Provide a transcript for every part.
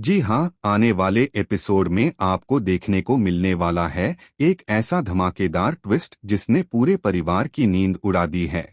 जी हाँ, आने वाले एपिसोड में आपको देखने को मिलने वाला है एक ऐसा धमाकेदार ट्विस्ट जिसने पूरे परिवार की नींद उड़ा दी है।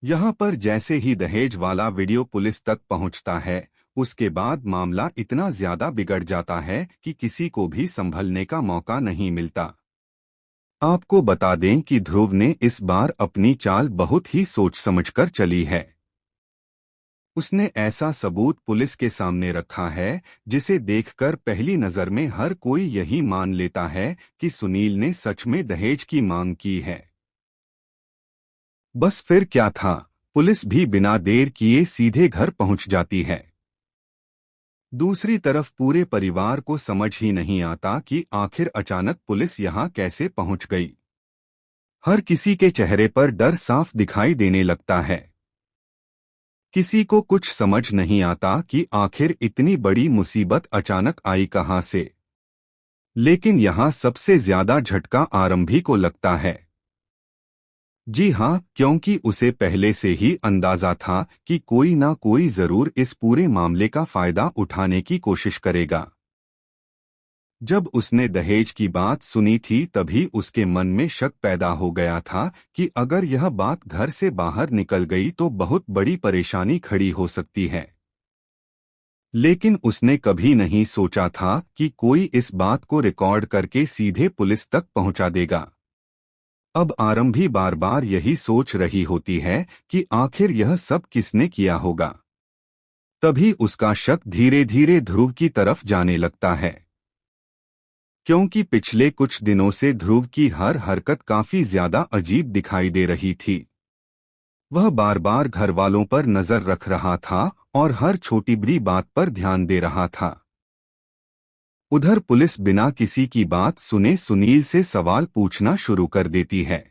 यहाँ पर जैसे ही दहेज वाला वीडियो पुलिस तक पहुँचता है, उसके बाद मामला इतना ज्यादा बिगड़ जाता है कि किसी को भी संभलने का मौका नहीं मिलता। आपको बता दें कि ध्रुव ने इस बार अपनी चाल बहुत ही सोच समझकर चली है। उसने ऐसा सबूत पुलिस के सामने रखा है जिसे देखकर पहली नजर में हर कोई यही मान लेता है कि सुनील ने सच में दहेज की मांग की है। बस फिर क्या था, पुलिस भी बिना देर किए सीधे घर पहुंच जाती है। दूसरी तरफ पूरे परिवार को समझ ही नहीं आता कि आखिर अचानक पुलिस यहां कैसे पहुंच गई। हर किसी के चेहरे पर डर साफ दिखाई देने लगता है। किसी को कुछ समझ नहीं आता कि आखिर इतनी बड़ी मुसीबत अचानक आई कहां से। लेकिन यहाँ सबसे ज्यादा झटका आरंभी को लगता है। जी हाँ, क्योंकि उसे पहले से ही अंदाजा था कि कोई ना कोई जरूर इस पूरे मामले का फायदा उठाने की कोशिश करेगा। जब उसने दहेज की बात सुनी थी तभी उसके मन में शक पैदा हो गया था कि अगर यह बात घर से बाहर निकल गई तो बहुत बड़ी परेशानी खड़ी हो सकती है। लेकिन उसने कभी नहीं सोचा था कि कोई इस बात को रिकॉर्ड करके सीधे पुलिस तक पहुंचा देगा। अब आरंभी बार बार यही सोच रही होती है कि आखिर यह सब किसने किया होगा। तभी उसका शक धीरे धीरे ध्रुव की तरफ जाने लगता है, क्योंकि पिछले कुछ दिनों से ध्रुव की हर हरकत काफी ज्यादा अजीब दिखाई दे रही थी। वह बार बार घर वालों पर नजर रख रहा था और हर छोटी बड़ी बात पर ध्यान दे रहा था। उधर पुलिस बिना किसी की बात सुने सुनील से सवाल पूछना शुरू कर देती है।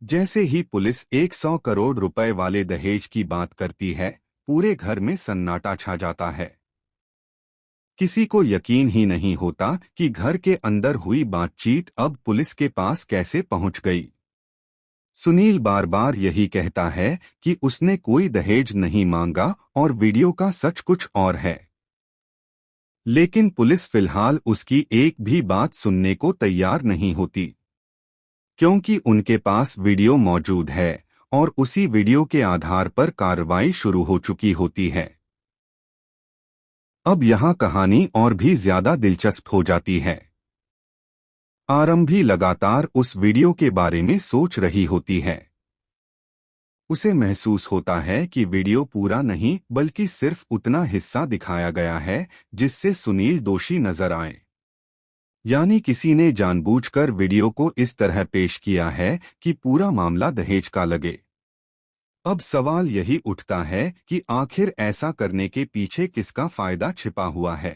जैसे ही पुलिस 100 करोड़ रुपए वाले दहेज की बात करती है, पूरे घर में सन्नाटा छा जाता है। किसी को यकीन ही नहीं होता कि घर के अंदर हुई बातचीत अब पुलिस के पास कैसे पहुंच गई। सुनील बार बार यही कहता है कि उसने कोई दहेज नहीं मांगा और वीडियो का सच कुछ और है। लेकिन पुलिस फिलहाल उसकी एक भी बात सुनने को तैयार नहीं होती, क्योंकि उनके पास वीडियो मौजूद है और उसी वीडियो के आधार पर कार्रवाई शुरू हो चुकी होती है। अब यहाँ कहानी और भी ज्यादा दिलचस्प हो जाती है। आरंभी लगातार उस वीडियो के बारे में सोच रही होती है। उसे महसूस होता है कि वीडियो पूरा नहीं बल्कि सिर्फ उतना हिस्सा दिखाया गया है जिससे सुनील दोषी नजर आए। यानी किसी ने जानबूझकर वीडियो को इस तरह पेश किया है कि पूरा मामला दहेज का लगे। अब सवाल यही उठता है कि आखिर ऐसा करने के पीछे किसका फायदा छिपा हुआ है।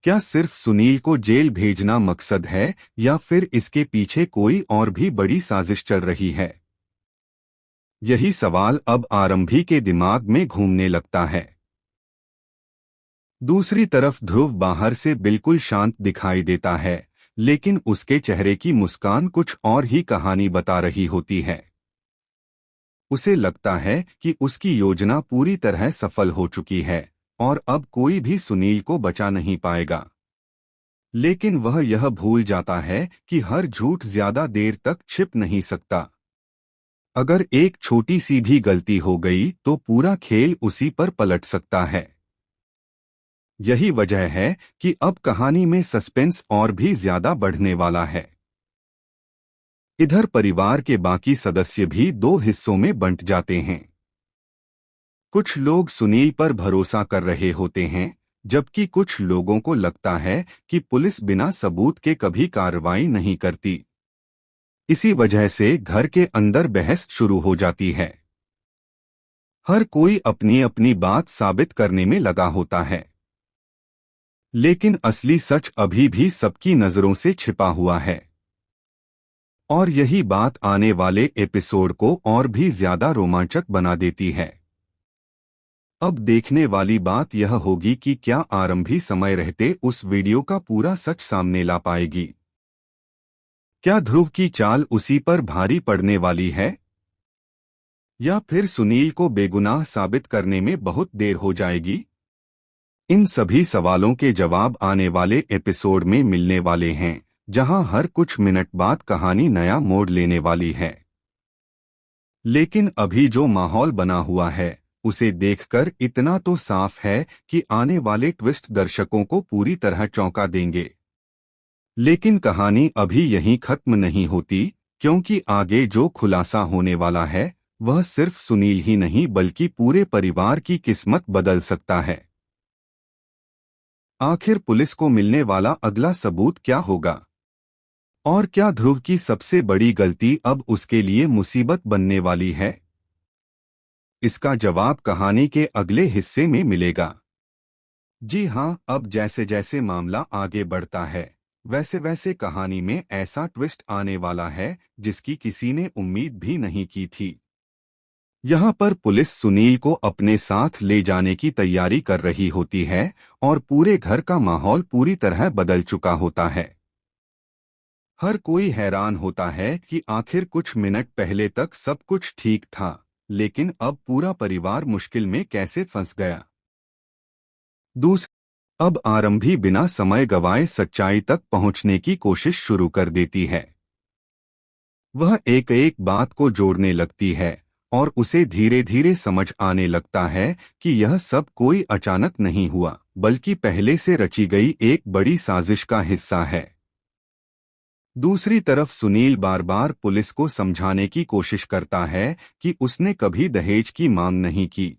क्या सिर्फ सुनील को जेल भेजना मकसद है या फिर इसके पीछे कोई और भी बड़ी साजिश चल रही है। यही सवाल अब आरंभी के दिमाग में घूमने लगता है। दूसरी तरफ ध्रुव बाहर से बिल्कुल शांत दिखाई देता है, लेकिन उसके चेहरे की मुस्कान कुछ और ही कहानी बता रही होती है। उसे लगता है कि उसकी योजना पूरी तरह सफल हो चुकी है और अब कोई भी सुनील को बचा नहीं पाएगा। लेकिन वह यह भूल जाता है कि हर झूठ ज्यादा देर तक छिप नहीं सकता। अगर एक छोटी सी भी गलती हो गई तो पूरा खेल उसी पर पलट सकता है। यही वजह है कि अब कहानी में सस्पेंस और भी ज्यादा बढ़ने वाला है। इधर परिवार के बाकी सदस्य भी दो हिस्सों में बंट जाते हैं। कुछ लोग सुनील पर भरोसा कर रहे होते हैं, जबकि कुछ लोगों को लगता है कि पुलिस बिना सबूत के कभी कार्रवाई नहीं करती। इसी वजह से घर के अंदर बहस शुरू हो जाती है। हर कोई अपनी अपनी बात साबित करने में लगा होता है, लेकिन असली सच अभी भी सबकी नजरों से छिपा हुआ है। और यही बात आने वाले एपिसोड को और भी ज्यादा रोमांचक बना देती है। अब देखने वाली बात यह होगी कि क्या आरंभी समय रहते उस वीडियो का पूरा सच सामने ला पाएगी। क्या ध्रुव की चाल उसी पर भारी पड़ने वाली है, या फिर सुनील को बेगुनाह साबित करने में बहुत देर हो जाएगी। इन सभी सवालों के जवाब आने वाले एपिसोड में मिलने वाले हैं, जहां हर कुछ मिनट बाद कहानी नया मोड़ लेने वाली है। लेकिन अभी जो माहौल बना हुआ है उसे देखकर इतना तो साफ है कि आने वाले ट्विस्ट दर्शकों को पूरी तरह चौंका देंगे। लेकिन कहानी अभी यहीं खत्म नहीं होती, क्योंकि आगे जो खुलासा होने वाला है वह सिर्फ सुनील ही नहीं बल्कि पूरे परिवार की किस्मत बदल सकता है। आखिर पुलिस को मिलने वाला अगला सबूत क्या होगा? और क्या ध्रुव की सबसे बड़ी गलती अब उसके लिए मुसीबत बनने वाली है? इसका जवाब कहानी के अगले हिस्से में मिलेगा। जी हाँ, अब जैसे जैसे मामला आगे बढ़ता है वैसे वैसे कहानी में ऐसा ट्विस्ट आने वाला है जिसकी किसी ने उम्मीद भी नहीं की थी। यहाँ पर पुलिस सुनील को अपने साथ ले जाने की तैयारी कर रही होती है और पूरे घर का माहौल पूरी तरह बदल चुका होता है। हर कोई हैरान होता है कि आखिर कुछ मिनट पहले तक सब कुछ ठीक था, लेकिन अब पूरा परिवार मुश्किल में कैसे फंस गया। अब आरंभी बिना समय गवाए सच्चाई तक पहुंचने की कोशिश शुरू कर देती है। वह एक एक बात को जोड़ने लगती है और उसे धीरे धीरे समझ आने लगता है कि यह सब कोई अचानक नहीं हुआ, बल्कि पहले से रची गई एक बड़ी साजिश का हिस्सा है। दूसरी तरफ सुनील बार बार पुलिस को समझाने की कोशिश करता है कि उसने कभी दहेज की मांग नहीं की।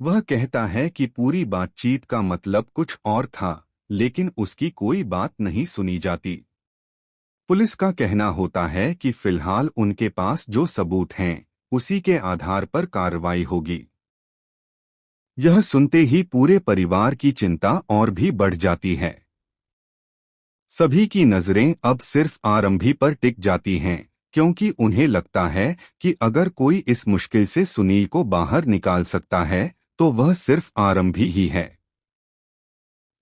वह कहता है कि पूरी बातचीत का मतलब कुछ और था, लेकिन उसकी कोई बात नहीं सुनी जाती। पुलिस का कहना होता है कि फिलहाल उनके पास जो सबूत हैं उसी के आधार पर कार्रवाई होगी। यह सुनते ही पूरे परिवार की चिंता और भी बढ़ जाती है। सभी की नजरें अब सिर्फ आरंभी पर टिक जाती हैं, क्योंकि उन्हें लगता है कि अगर कोई इस मुश्किल से सुनील को बाहर निकाल सकता है तो वह सिर्फ आरंभी ही है।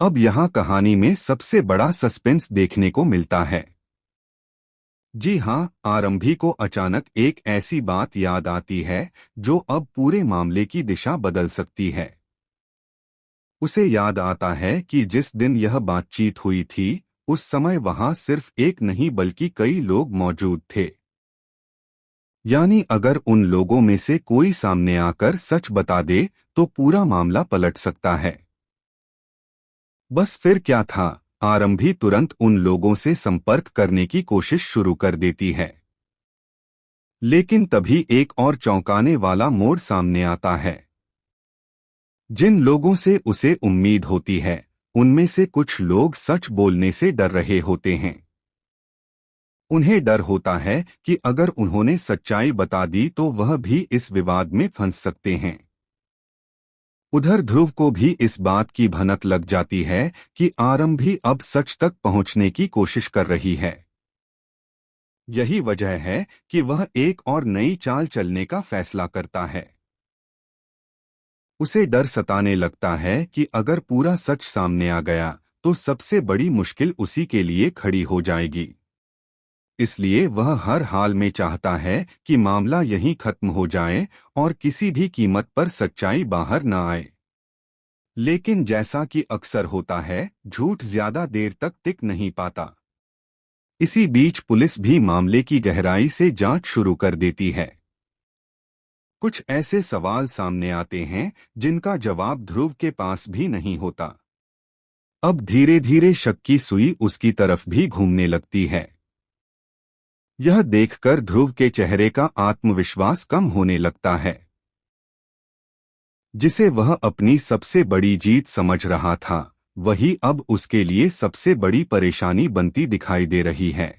अब यहाँ कहानी में सबसे बड़ा सस्पेंस देखने को मिलता है। जी हाँ, आरंभी को अचानक एक ऐसी बात याद आती है जो अब पूरे मामले की दिशा बदल सकती है। उसे याद आता है कि जिस दिन यह बातचीत हुई थी उस समय वहां सिर्फ एक नहीं बल्कि कई लोग मौजूद थे। यानी अगर उन लोगों में से कोई सामने आकर सच बता दे तो पूरा मामला पलट सकता है। बस फिर क्या था, आरंभी तुरंत उन लोगों से संपर्क करने की कोशिश शुरू कर देती है। लेकिन तभी एक और चौंकाने वाला मोड़ सामने आता है। जिन लोगों से उसे उम्मीद होती है उनमें से कुछ लोग सच बोलने से डर रहे होते हैं। उन्हें डर होता है कि अगर उन्होंने सच्चाई बता दी तो वह भी इस विवाद में फंस सकते हैं। उधर ध्रुव को भी इस बात की भनक लग जाती है कि आरंभी अब सच तक पहुंचने की कोशिश कर रही है। यही वजह है कि वह एक और नई चाल चलने का फैसला करता है। उसे डर सताने लगता है कि अगर पूरा सच सामने आ गया तो सबसे बड़ी मुश्किल उसी के लिए खड़ी हो जाएगी। इसलिए वह हर हाल में चाहता है कि मामला यहीं खत्म हो जाए और किसी भी कीमत पर सच्चाई बाहर न आए। लेकिन जैसा कि अक्सर होता है, झूठ ज्यादा देर तक टिक नहीं पाता। इसी बीच पुलिस भी मामले की गहराई से जांच शुरू कर देती है। कुछ ऐसे सवाल सामने आते हैं जिनका जवाब ध्रुव के पास भी नहीं होता। अब धीरे धीरे शक की सुई उसकी तरफ भी घूमने लगती है। यह देखकर ध्रुव के चेहरे का आत्मविश्वास कम होने लगता है। जिसे वह अपनी सबसे बड़ी जीत समझ रहा था वही अब उसके लिए सबसे बड़ी परेशानी बनती दिखाई दे रही है।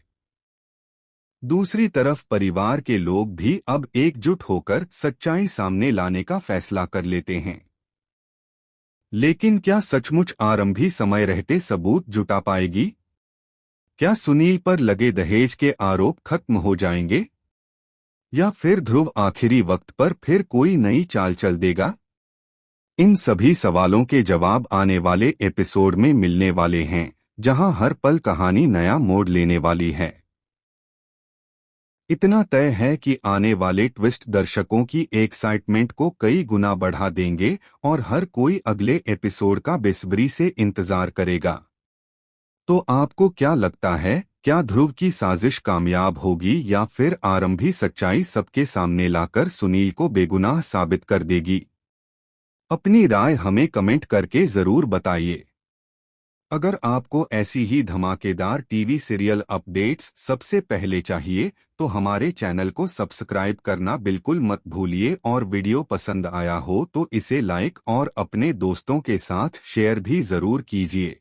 दूसरी तरफ परिवार के लोग भी अब एकजुट होकर सच्चाई सामने लाने का फैसला कर लेते हैं। लेकिन क्या सचमुच आरंभी समय रहते सबूत जुटा पाएगी? क्या सुनील पर लगे दहेज के आरोप खत्म हो जाएंगे? या फिर ध्रुव आखिरी वक्त पर फिर कोई नई चाल चल देगा? इन सभी सवालों के जवाब आने वाले एपिसोड में मिलने वाले हैं, जहां हर पल कहानी नया मोड़ लेने वाली है। इतना तय है कि आने वाले ट्विस्ट दर्शकों की एक्साइटमेंट को कई गुना बढ़ा देंगे और हर कोई अगले एपिसोड का बेसब्री से इंतजार करेगा। तो आपको क्या लगता है, क्या ध्रुव की साजिश कामयाब होगी या फिर आरंभी सच्चाई सबके सामने लाकर सुनील को बेगुनाह साबित कर देगी? अपनी राय हमें कमेंट करके जरूर बताइए। अगर आपको ऐसी ही धमाकेदार टीवी सीरियल अपडेट्स सबसे पहले चाहिए तो हमारे चैनल को सब्सक्राइब करना बिल्कुल मत भूलिए और वीडियो पसंद आया हो तो इसे लाइक और अपने दोस्तों के साथ शेयर भी जरूर कीजिए।